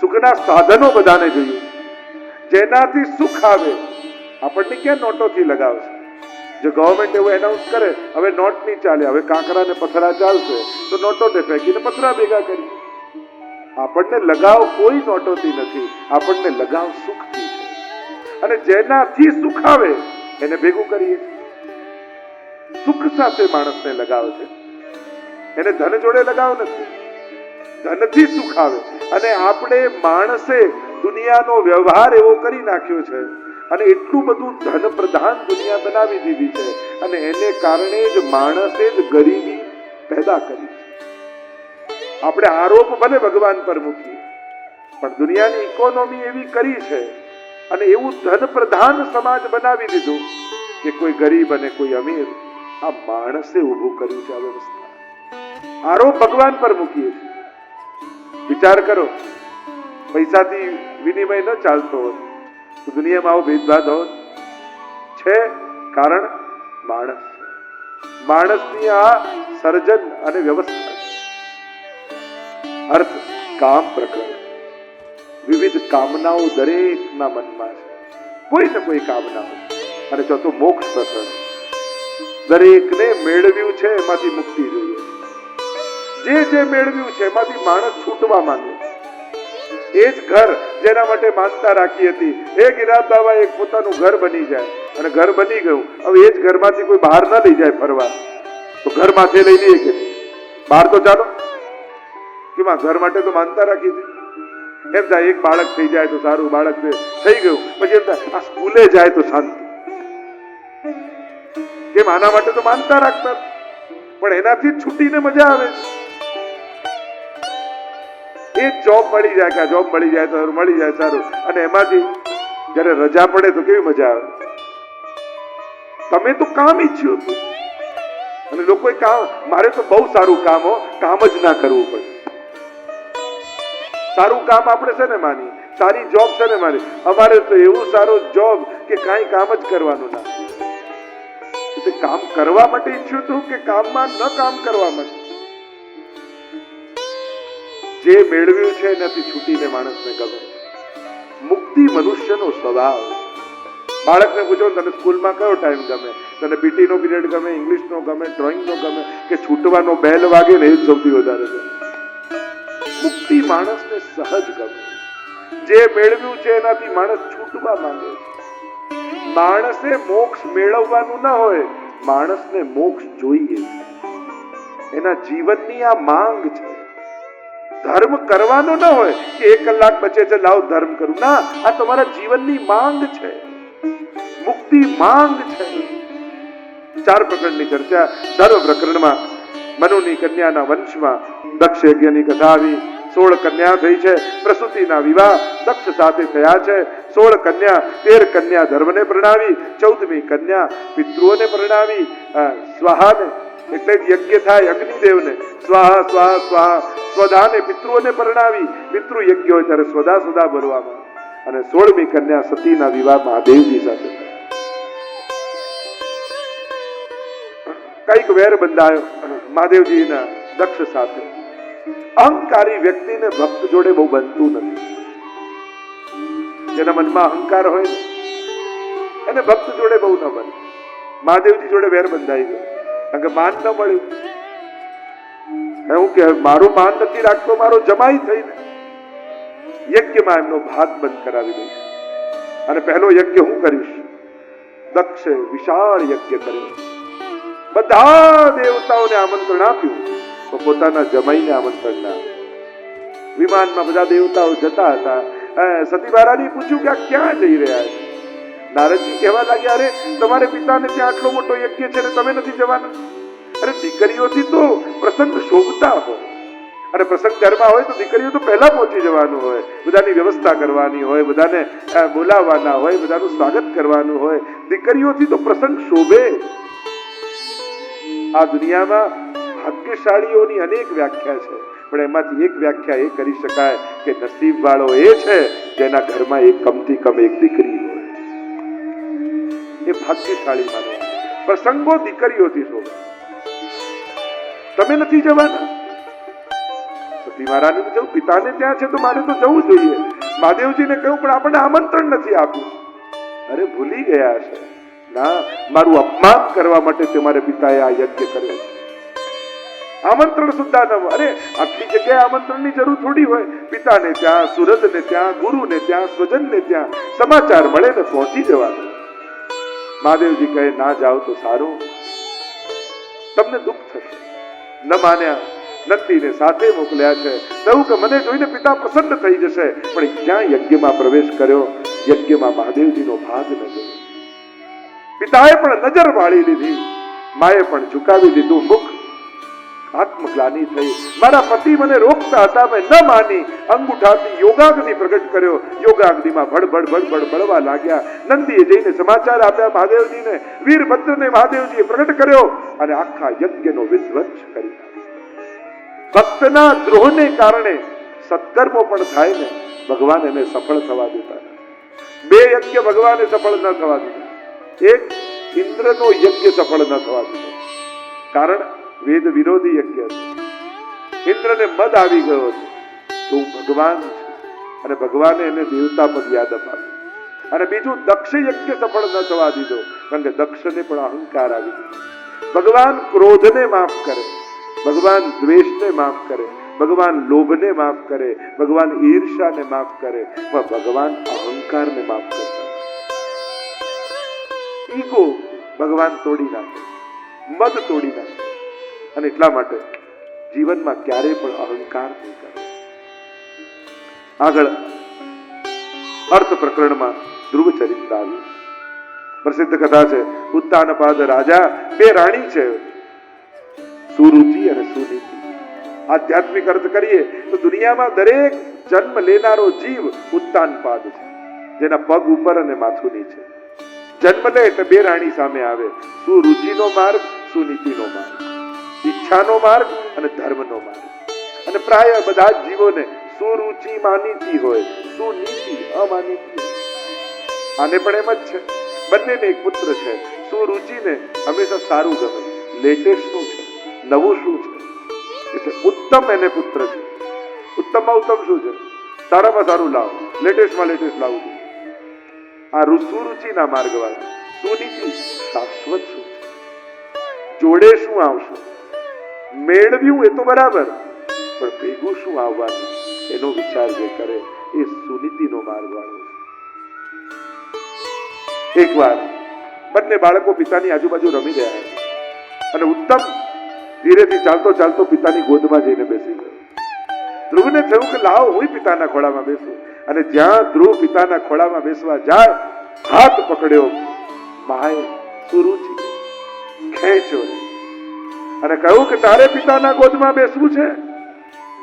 સુખના સાધનો બધાને જોઈએ, જેનાથી સુખ આવે. આપણને ક્યાં નોટોથી લગાવશે? જો ગવર્મેન્ટ એવું એનાઉન્સ કરે, હવે નોટ નહીં ચાલે, હવે કાંકરા ને પથરા ચાલશે, તો નોટોને ફેંકીને પથરા ભેગા કરી. આપણને લગાવ કોઈ નોટોથી નથી, આપણને લગાવ સુખથી છે. અને જેનાથી સુખ આવે એને ભેગું કરીએ છીએ. સુખ સાથે માણસને લગાવ છે, એને ધન જોડે લગાવ નથી. ધનથી સુખ આવે. અને આપણે માણસે દુનિયાનો વ્યવહાર એવો કરી નાખ્યો છે અને એટલું બધું ધન પ્રધાન દુનિયા બનાવી દીધી છે, અને એને કારણે જ માણસે જ ગરીબી પેદા કરી છે. આપણે આરોપ ભલે ભગવાન પર મૂકીએ, પણ દુનિયાની ઇકોનોમી એવી કરી છે અને એવું ધન પ્રધાન સમાજ બનાવી દીધું કે કોઈ ગરીબ અને કોઈ અમીર, આ માણસે ઊભું કર્યું છે આ વ્યવસ્થા. આરોપ ભગવાન પર મૂકીએ છીએ. વિચાર કરો, પૈસાથી વિનિમય ન ચાલતો હોય તો દુનિયામાં આવો ભેદભાવ હોત? છે. કારણ માણસ છે. માણસની આ સર્જન અને વ્યવસ્થા. અર્થ કામ પ્રકરણ. વિવિધ કામનાઓ દરેકના મનમાં છે, કોઈ ને કોઈ કામનાઓ. અને ચોથું મોક્ષ પ્રકરણ. દરેકને મેળવ્યું છે એમાંથી મુક્તિ જોઈએ. જે મેળવ્યું છે એમાંથી માણસ છૂટવા માંગે. એ જ ઘર જેના માટે માનતા રાખી હતી, એક ઈરાદ બાબા એક પોતાનું ઘર બની જાય, અને ઘર બની ગયું. હવે એ જ ઘરમાંથી કોઈ બહાર ના લઈ જાય ફરવા, તો ઘર માથે લઈ લઈએ કે બહાર તો ચાલો કે ઘર માટે તો માનતા રાખી હતી. એમ થાય એક બાળક થઈ જાય તો સારું, બાળક થઈ ગયું પછી એમ થાય આ સ્કૂલે જાય તો શાંતિ. કેમ? આના માટે તો માનતા રાખતા, પણ એનાથી છૂટીને મજા આવે. એ જોબ મળી જાય કે જોબ મળી જાય તો મળી જાય સારું, અને એમાંથી જયારે રજા પડે તો કેવી મજા આવે. તમે તો કામ ઈચ્છ્યું હતું અને લોકોએ કામ, મારે તો બહુ સારું કામ હો, કામ જ ના કરવું પડે. સારું કામ આપણે છે ને માની, સારી જોબ છે ને માની. અમારે તો એવું સારું જોબ કે કાંઈ કામ જ કરવાનું ના. એટલે કામ કરવા માટે ઈચ્છ્યું હતું કે કામમાં ન કામ કરવા માટે? જે મેળવ્યું છે એનાથી છૂટીને માણસને ગમે. મુક્તિ મનુષ્યનો સ્વભાવ. બાળકને પૂછો તને સ્કૂલમાં કયો ટાઈમ ગમે? તને પીટી નો પીરિયડ ગમે, ઇંગ્લિશ નો ગમે, ડ્રોઈંગ નો ગમે, કે છૂટવાનો બેલ વાગે ને એ જ સૌથી વધારે ગમે? મુક્તિ માણસને સહજ ગમે. જે મેળવ્યું છે એનાથી માણસ છૂટવા માંગે. માણસે મોક્ષ મેળવવાનું ના હોય, માણસને મોક્ષ જોઈએ. એના જીવનની આ માંગ છે. ધર્મ કરવાનો ના હોય કે 1 કલાક બચે છે લાવ ધર્મ કરું. ના, આ તમારા જીવનની માંગ છે. મુક્તિ માંગ છે. 4 પ્રકરણની ચર્ચા. ધર્મ પ્રકરણમાં મનુની કન્યાના વંશમાં દક્ષ યજ્ઞની કથા આવી. 16 કન્યા થઈ છે. પ્રસૂતિના વિવાહ દક્ષ સાથે થયા છે. 16 કન્યા, 13 કન્યા ધર્મને પરણાવી, 14મી કન્યા પિતૃઓને પરણાવી. સ્વાહાને એટલે જ યજ્ઞ થાય અગ્નિદેવને, સ્વાહા સ્વાહા સ્વાહા. સ્વધાને પિતૃઓને પરણાવી, પિતૃ યજ્ઞ હોય ત્યારે સ્વધા સુધા ભરવામાં. અને 16મી કન્યા સતીના વિવાહ મહાદેવજી સાથે થયા. કઈક વેર બંધાયો મહાદેવજીના દક્ષ સાથે. અહંકારી વ્યક્તિને ભક્ત જોડે બહુ બનતું નથી. જેના મનમાં અહંકાર હોય ને એને ભક્ત જોડે બહુ ન બને. મહાદેવજી જોડે વેર બંધાઈ ગયો, કારણ કે માન ન મળ્યું. એવું કે મારું માન નથી રાખતો, મારો જમાઈ થઈને યજ્ઞમાં એમનો ભાગ બંધ કરાવી દઈશ. અને પહેલો યજ્ઞ હું કરીશ. દક્ષે વિશાળ યજ્ઞ કર્યો. બધા દેવતાઓને આમંત્રણ આપ્યું, તો પોતાના જમાઈને આમંત્રણ ના આપ્યું. વિમાનમાં બધા દેવતાઓ જતા હતા. સતી મહારાણી પૂછ્યું કે આ ક્યાં જઈ રહ્યા છે? નારદજી કહેવા લાગ્યા, અરે તમારે પિતાને ત્યાં આટલો મોટો યજ્ઞ છે ને તમે નથી જવાના? અરે દીકરીઓથી તો પ્રસંગ શોભતા હોય, અને પ્રસંગ ઘરમાં હોય તો દીકરીઓ તો પહેલા પહોંચી જવાનું હોય, બધાની વ્યવસ્થા કરવાની હોય, બધાને બોલાવવાના હોય, બધાનું સ્વાગત કરવાનું હોય. દીકરીઓથી તો પ્રસંગ શોભે. આ દુનિયામાં ભાગ્યશાળીઓની અનેક વ્યાખ્યા છે, પણ એમાંથી એક વ્યાખ્યા એ કરી શકાય કે નસીબ વાળો એ છે જેના ઘરમાં એક કમથી કમ એક દીકરી હોય. એ ભાગ્યશાળી માનો. પ્રસંગો દીકરીઓથી શોભે. તમે નથી જવાના? સતી મહારાજને જવું, પિતાને ત્યાં છે તો મારે તો જવું જોઈએ. મહાદેવજીને કહ્યું પણ આપણને આમંત્રણ નથી આપ્યું. અરે ભૂલી ગયા હશે. ના, મારું અપમાન કરવા માટે તમારે પિતાએ આ યજ્ઞ કર્યો. આમંત્રણ સુદ્ધા ન, અરે આટલી જગ્યાએ આમંત્રણની જરૂર થોડી હોય. પિતાને ત્યાં, સુરતને ત્યાં, ગુરુને ત્યાં, સ્વજનને ત્યાં સમાચાર મળે ને પહોંચી જવાનું. મહાદેવજી કહે ના જાઓ તો સારું, તમને દુઃખ થશે. ન માન્યા. નંદીને સાથે મોકલ્યા છે. કહ્યું કે મને જોઈને પિતા પ્રસન્ન થઈ જશે. પણ જ્યાં યજ્ઞમાં પ્રવેશ કર્યો, યજ્ઞમાં મહાદેવજીનો ભાગ ન જોયો. પિતાએ પણ નજર વાળી લીધી, માએ પણ ઝુકાવી લીધું મુખ. આત્મગ્લાની થઈ. મારા પતિ મને રોકતા હતા, મેં ન માની. અંગૂઠાથી યોગાગ્નિ પ્રગટ કર્યો. યોગાગ્નિમાં ભડભડ ભડભડ બળવા લાગ્યા. નંદીએ જઈને સમાચાર આપ્યા મહાદેવજીને. વીરભદ્રને મહાદેવજીએ પ્રગટ કર્યો અને આખા યજ્ઞનો વિધ્વંસ કરી. ભક્તના દ્રોહને કારણે સત્કર્મો પણ થાય ને, ભગવાન એને સફળ થવા દેતા. બે યજ્ઞ ભગવાને સફળ ન થવા દીધા. એક ઇન્દ્રનો યજ્ઞ સફળ ન થવા દીધો, કારણ વેદ વિરોધી યજ્ઞ હતો. ઇન્દ્રને મદ આવી ગયો હતો તો હું ભગવાન છું, અને ભગવાને એને દેવતા પદ યાદ અપાવ્યું. અને બીજું દક્ષ યજ્ઞ સફળ ન થવા દીધો, કારણ કે દક્ષને પણ અહંકાર આવી ગયો. ભગવાન ક્રોધને માફ કરે, ભગવાન દ્વેષને માફ કરે, ભગવાન લોભને માફ કરે, ભગવાન ઈર્ષાને માફ કરે, પણ ભગવાન અહંકારને માફ કરતા. ઈગો ભગવાન તોડી નાખે, મદ તોડી નાખે. અને એટલા માટે જીવનમાં ક્યારેય પણ અહંકાર નહીં કરે. આગળ અર્થ પ્રકરણમાં ધ્રુવ ચરિત્ર આવ્યું. પ્રસિદ્ધ કથા છે. ઉત્તાનપાદ રાજા, બે રાણી છે, સુરુચિ અને સુનીતિ. આધ્યાત્મિક અર્થ કરીએ તો દુનિયામાં દરેક જન્મ લેનારો જીવ ઉત્તાનપાદ છે, જેના પગ ઉપર અને માથું નીચે. જન્મ લે એટલે બે રાણી સામે આવે. સુરુચિનો માર્ગ, સુનીતિનો માર્ગ, ઈચ્છાનો માર્ગ અને ધર્મનો માર્ગ. અને પ્રાય બધા જ જીવોને સુરુચિ માનીતી હોય, સુનીતિ અમાનીતી હોય. આને પણ એમ જ છે. બંનેને એક પુત્ર છે. સુરુચિને હંમેશા સારું ગમે, લેટેસ્ટ શું છે, નવું શું છે, એટલે ઉત્તમ એને પુત્ર છે. ઉત્તમમાં ઉત્તમ શું છે? સારામાં સારું લાવો, લેટેસ્ટમાં લેટેસ્ટ લાવવું. આ સુરુચિના માર્ગ વાળા. સુનીતિ શાશ્વત શું છે, જોડે શું આવશે, મેળવ્યું એ તો બરાબર, પણ ભેગું શું આવવાનું એનો વિચાર જે કરે એ સુનીતિનો માર્ગ વાળો છે. એકવાર બંને બાળકો પિતાની આજુબાજુ રમી રહ્યા અને ઉત્તમ ધીરેથી ચાલતો ચાલતો પિતાની ગોદમાં જઈને બેસી ગયો. ધ્રુવને થયું કે લાવ હું પિતાના ખોળામાં બેસું. અને જ્યાં ધ્રુવ પિતાના ખોળામાં બેસવા જાય, હાથ પકડ્યો માએ સુરુચિ, ખેંચ્યો અને કહ્યું કે તારે પિતાના ગોદમાં બેસવું છે,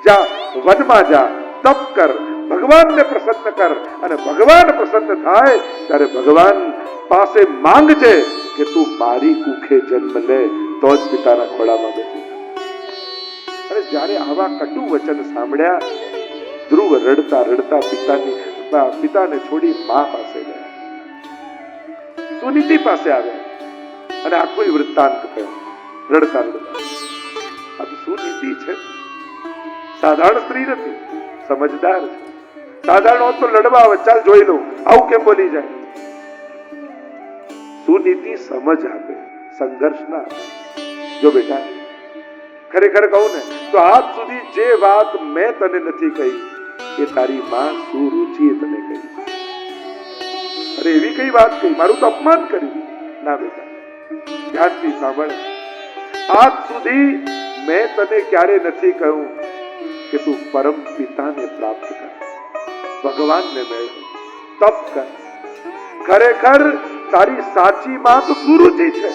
જા વનમાં જા, તપ કર, ભગવાનને પ્રસન્ન કર. અને ભગવાન પ્રસન્ન થાય ત્યારે ભગવાન પાસે માંગજે કે તું મારી કુખે જન્મ લે તો જ પિતાના ખોળામાં બેસી. અને જ્યારે આવા કટુ વચન સાંભળ્યા, ધ્રુવ રડતા રડતા પિતાને છોડી મા પાસે ગયા, સુનીતિ પાસે આવ્યા અને આખું વૃત્તાંત કહ્યું. રડતા રડતા, આ તો સુનીતિ છે, સાધારણ સ્ત્રી નથી, સમજદાર છે. સાધારણ હોત તો લડવા આવે, ચાલ જોઈ લઉં, આવું કેમ બોલી જાય. સુનીતિ સમજ આપે, સંઘર્ષ ના આપે. જો બેટા, ખરેખર કહું ને તો આજ સુધી જે વાત મેં તને નથી કહી એ તારી માં સુરુચિએ તને કહી. અરે એવી કઈ વાત કહી, મારું તો અપમાન કર્યું. ના બેટા, ધ્યાનથી સાંભળ. આજ સુધી મેં તને ક્યારે નથી કહ્યું કે તું પરમ પિતાને પ્રાપ્ત કર, ભગવાનને મેળવ, તપ કર. ખરેખર તારી સાચી માં તો સુરુચિ છે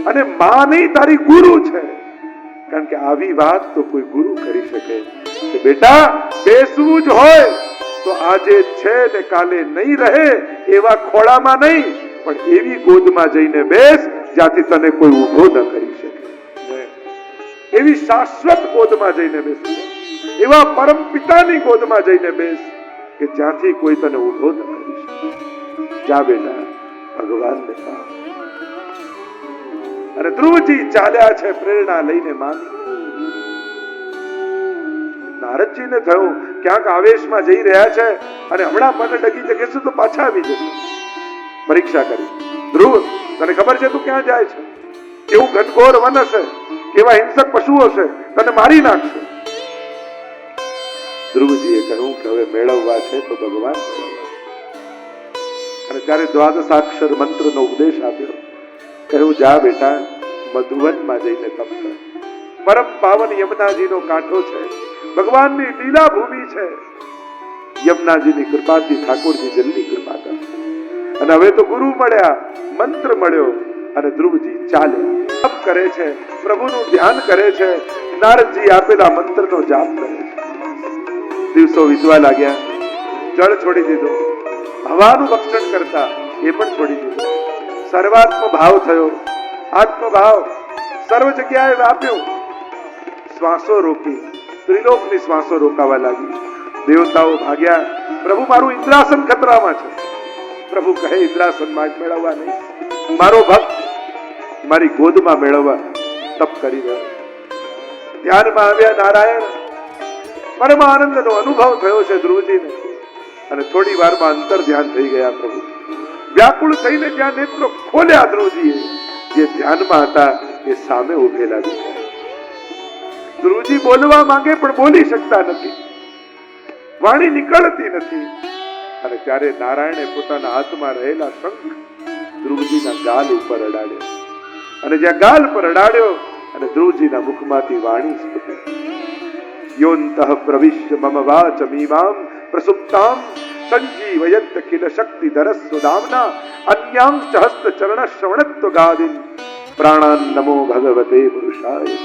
અને માં નહીં, તારી ગુરુ છે. કારણ કે આવી વાત તો કોઈ ગુરુ કરી શકે કે બેટા બેસવું જ હોય તો આજે છે ને કાલે નહીં રહે એવા ખોળામાં નહીં, પણ એવી ગોદમાં જઈને બેસ જ્યાંથી તને કોઈ ઊભો ન કરી શકે. એવી શાશ્વત ગોદમાં જઈને બેસ, એવા પરમ પિતાની ગોદમાં જઈને બેસ કે જ્યાંથી કોઈ તને ઊભો ન કરી શકે. જા બેટા, ભગવાનને પામ. અને ધ્રુવજી ચાલ્યા છે પ્રેરણા લઈને માની. નારદજીને થયું ક્યાંક આવેશમાં જઈ રહ્યા છે અને હમણાં મને ડગી જશે તો પાછા આવી જશે. પરીક્ષા કરી, ધ્રુવ તને ખબર છે તું ક્યાં જાય છે? કેવું ઘનઘોર વન હશે, કેવા હિંસક પશુઓ છે, તને મારી નાખશે. ધ્રુવજીએ કહ્યું કે હવે મેળવવા છે તો ભગવાન મેળવવા. અને ત્યારે દ્વાદશાક્ષર મંત્રનો ઉપદેશ આપ્યો. કહ્યું જા બેટા, મધુવનમાં જઈને તપ કર. પરમ પાવન યમુનાજીનો કાંઠો છે, ભગવાનની લીલા ભૂમિ છે. યમુનાજીની કૃપાથી ઠાકોરજી જલ્દી કૃપા કરશે. અને હવે તો ગુરુ મળ્યા, મંત્ર મળ્યો અને ધ્રુવજી ચાલ્યા. તપ કરે છે, પ્રભુનું ધ્યાન કરે છે, નારદજી આપેલા મંત્રનો જાપ કરે છે. દિવસો વીતવા લાગ્યા. જળ છોડી દીધું, હવાનું ભક્ષણ કરતા એ પણ છોડી દીધું. સર્વાત્મ ભાવ થયો. આત્મભાવ સર્વ જગ્યાએ વ્યાપ્યો. શ્વાસો રોકી, ત્રિલોકની શ્વાસો રોકાવા લાગી. દેવતાઓ ભાગ્યા. પ્રભુ મારું ઇન્દ્રાસન ખતરામાં છે. પ્રભુ કહે ઇન્દ્રાસન મેળવવા નહીં, મારો ભક્ત મારી ગોદમાં મેળવવા તપ કરી રહ્યો. ધ્યાનમાં આવ્યા નારાયણ. પરમાનંદનો અનુભવ થયો છે ધ્રુવજીને. અને થોડી વારમાં અંતર ધ્યાન થઈ ગયા. પ્રભુ વ્યાકુળ થઈને જ્યાં નેત્રો ખોલ્યા ધ્રુવજીએ, જે ધ્યાનમાં હતા એ સામે ઉભેલા દેખાયા. ધ્રુવજી બોલવા માંગે પણ બોલી શકતા નથી, વાણી નીકળતી નથી. અને ત્યારે નારાયણે પોતાના હાથમાં રહેલા શંખ ધ્રુવજીના ગાલ ઉપર અડાડ્યો. અને જ્યાં ગાલ પર અડાડ્યો અને ધ્રુવજીના મુખમાંથી વાણી સ્ફુરી. યોંતઃ પ્રવિશ્ય મમ વાચમીમામ પ્રસુપ્તામ સંજીવયત કિલ શક્તિધરસ્વદામ્ના અન્યાંશ્ચ હસ્ત ચરણ શ્રવણત્વ ગાદિન પ્રાણાન નમો ભગવતે પુરુષાય.